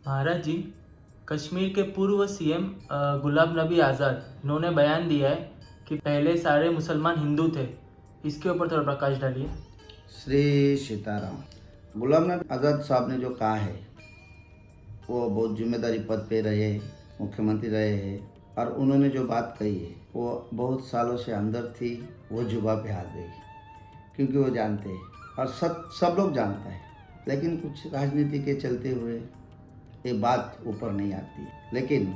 महाराज जी, कश्मीर के पूर्व सीएम गुलाम नबी आज़ाद इन्होंने बयान दिया है कि पहले सारे मुसलमान हिंदू थे। इसके ऊपर थोड़ा प्रकाश डालिए। श्री सीताराम। गुलाम नबी आज़ाद साहब ने जो कहा है वो बहुत जिम्मेदारी पद पे रहे, मुख्यमंत्री रहे हैं, और उन्होंने जो बात कही है वो बहुत सालों से अंदर थी, वो जुबा पे आ गई क्योंकि वो जानते हैं और सब लोग जानता है, लेकिन कुछ राजनीति के चलते हुए ये बात ऊपर नहीं आती। लेकिन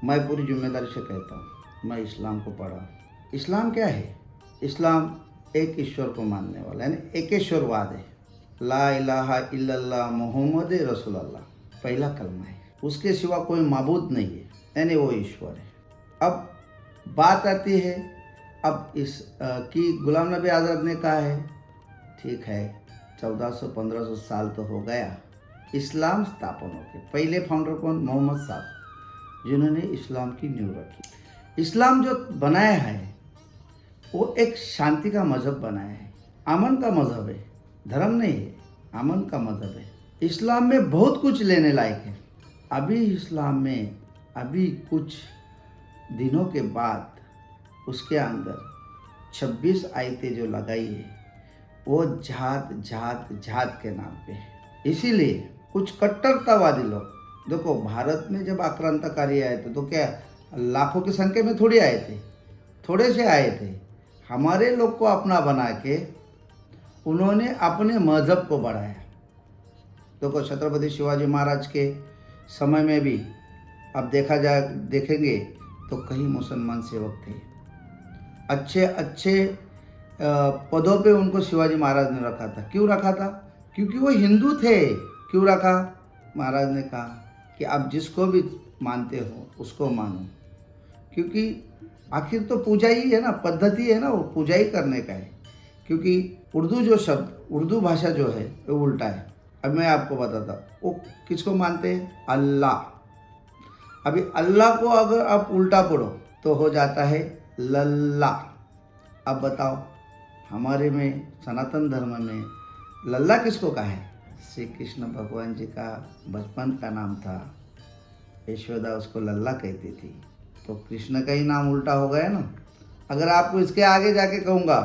मैं पूरी जिम्मेदारी से कहता हूँ, मैं इस्लाम को पढ़ा। इस्लाम क्या है? इस्लाम एक ईश्वर को मानने वाला यानी एकेश्वरवाद है। ला इलाहा इल्लल्लाह मोहम्मद रसूलुल्लाह पहला कलमा है, उसके सिवा कोई माबूद नहीं है, यानी वो ईश्वर है। अब बात आती है अब इस कि गुलाम नबी आज़ाद ने कहा है, ठीक है, 1400-1500 साल तो हो गया इस्लाम स्थापन हो गया। पहले फाउंडर कौन? मोहम्मद साहब, जिन्होंने इस्लाम की नींव रखी। इस्लाम जो बनाया है वो एक शांति का मज़हब बनाया है, अमन का मज़हब है, धर्म नहीं है, अमन का मज़हब है। इस्लाम में बहुत कुछ लेने लायक है। अभी इस्लाम में अभी कुछ दिनों के बाद उसके अंदर 26 आयतें जो लगाई है वो जात जात जात के नाम पे है। इसीलिए कुछ कट्टरतावादी लोग, देखो भारत में जब आक्रांतकारी आए थे तो क्या लाखों की संख्या में थोड़ी आए थे, थोड़े से आए थे। हमारे लोग को अपना बना के उन्होंने अपने मज़हब को बढ़ाया। देखो छत्रपति शिवाजी महाराज के समय में भी अब देखेंगे तो कई मुसलमान सेवक थे, अच्छे अच्छे पदों पे उनको शिवाजी महाराज ने रखा था। क्यों रखा था? क्योंकि वो हिंदू थे। क्यों रखा? महाराज ने कहा कि आप जिसको भी मानते हो उसको मानो, क्योंकि आखिर तो पूजा ही है ना, पद्धति है ना, वो पूजा ही करने का है। क्योंकि उर्दू जो शब्द, उर्दू भाषा जो है वो उल्टा है। अब मैं आपको बताता, वो किसको मानते हैं? अल्लाह। अभी अल्लाह को अगर आप उल्टा पढ़ो तो हो जाता है लल्ला। अब बताओ, हमारे में सनातन धर्म में लल्ला किसको कहा है? श्री कृष्ण भगवान जी का बचपन का नाम था, यशोदा उसको लल्ला कहती थी, तो कृष्ण का ही नाम उल्टा हो गया ना। अगर आपको इसके आगे जाके कहूँगा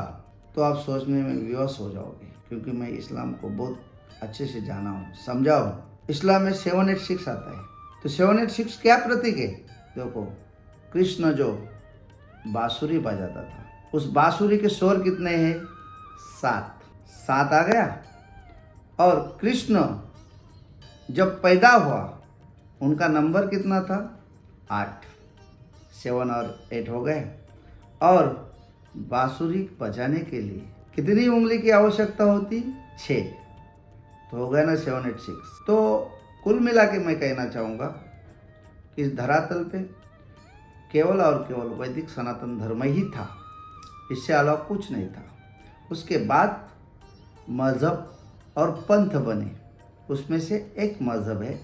तो आप सोचने में विवश हो जाओगे, क्योंकि मैं इस्लाम को बहुत अच्छे से जाना हूँ, समझा हूँ। इस्लाम में 786 आता है, तो 786 क्या प्रतीक है? देखो, कृष्ण जो बांसुरी बजाता था, उस बांसुरी के स्वर कितने हैं? 7 आ गया। और कृष्ण जब पैदा हुआ उनका नंबर कितना था? 8। 7 और 8 हो गए। और बांसुरी बजाने के लिए कितनी उंगली की आवश्यकता होती? 6। तो हो गया ना 786। तो कुल मिला के मैं कहना चाहूँगा कि इस धरातल पे केवल और केवल वैदिक सनातन धर्म ही था, इससे अलावा कुछ नहीं था। उसके बाद मज़हब और पंथ बने, उसमें से एक मज़हब है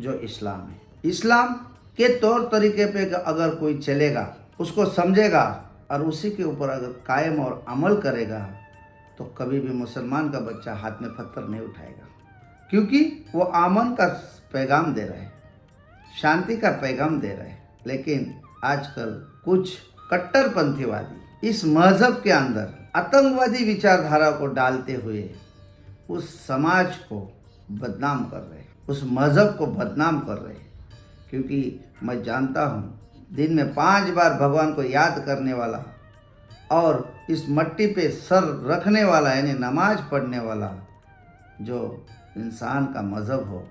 जो इस्लाम है। इस्लाम के तौर तरीके पे अगर कोई चलेगा, उसको समझेगा और उसी के ऊपर अगर कायम और अमल करेगा तो कभी भी मुसलमान का बच्चा हाथ में पत्थर नहीं उठाएगा, क्योंकि वो अमन का पैगाम दे रहे हैं, शांति का पैगाम दे रहे हैं। लेकिन आजकल कुछ कट्टरपंथीवादी इस मज़हब के अंदर आतंकवादी विचारधारा को डालते हुए उस समाज को बदनाम कर रहे हैं, उस मज़हब को बदनाम कर रहे हैं। क्योंकि मैं जानता हूँ, दिन में 5 बार भगवान को याद करने वाला और इस मट्टी पे सर रखने वाला यानी नमाज पढ़ने वाला जो इंसान का मज़हब हो,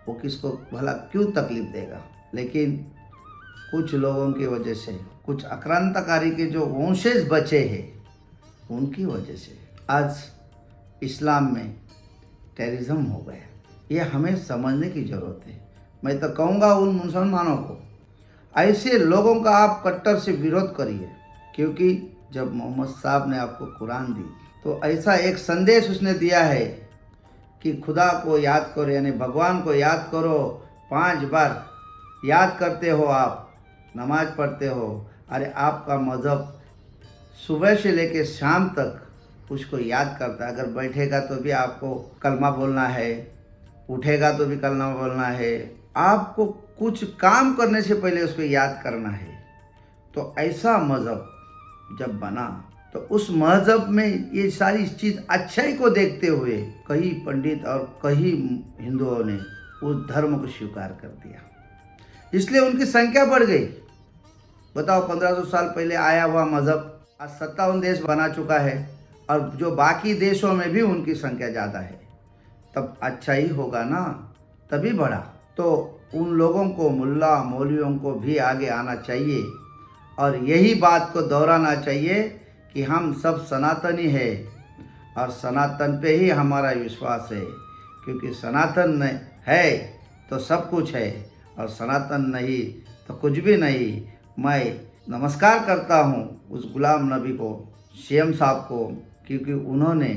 वो किसको भला क्यों तकलीफ़ देगा? लेकिन कुछ लोगों की वजह से, कुछ आक्रांतकारी के जो वंशज बचे हैं, उनकी वजह से आज इस्लाम में टेररिज्म हो गया। ये हमें समझने की ज़रूरत है। मैं तो कहूँगा उन मुसलमानों को, ऐसे लोगों का आप कट्टर से विरोध करिए, क्योंकि जब मोहम्मद साहब ने आपको कुरान दी तो ऐसा एक संदेश उसने दिया है कि खुदा को याद करो, यानी भगवान को याद करो। 5 बार याद करते हो, आप नमाज पढ़ते हो, अरे आपका मज़हब सुबह से लेकर शाम तक उसको याद करता है। अगर बैठेगा तो भी आपको कलमा बोलना है, उठेगा तो भी कलमा बोलना है। आपको कुछ काम करने से पहले उसको याद करना है। तो ऐसा मज़हब जब बना तो उस मज़हब में ये सारी चीज़ अच्छाई को देखते हुए कई पंडित और कई हिंदुओं ने उस धर्म को स्वीकार कर दिया, इसलिए उनकी संख्या बढ़ गई। बताओ, 1500 साल पहले आया हुआ मज़हब आज 57 देश बना चुका है और जो बाकी देशों में भी उनकी संख्या ज़्यादा है। तब अच्छा ही होगा ना, तभी बढ़ा। तो उन लोगों को, मुल्ला मौलवियों को भी आगे आना चाहिए और यही बात को दोहराना चाहिए कि हम सब सनातनी है और सनातन पे ही हमारा विश्वास है, क्योंकि सनातन है तो सब कुछ है और सनातन नहीं तो कुछ भी नहीं। मैं नमस्कार करता हूँ उस गुलाम नबी को, सीएम साहब को, क्योंकि उन्होंने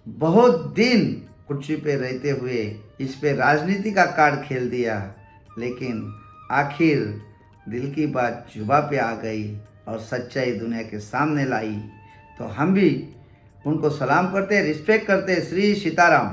बहुत दिन कुर्सी पे रहते हुए इस पे राजनीति का कार्ड खेल दिया, लेकिन आखिर दिल की बात जुबा पे आ गई और सच्चाई दुनिया के सामने लाई। तो हम भी उनको सलाम करते, रिस्पेक्ट करते। श्री सीताराम।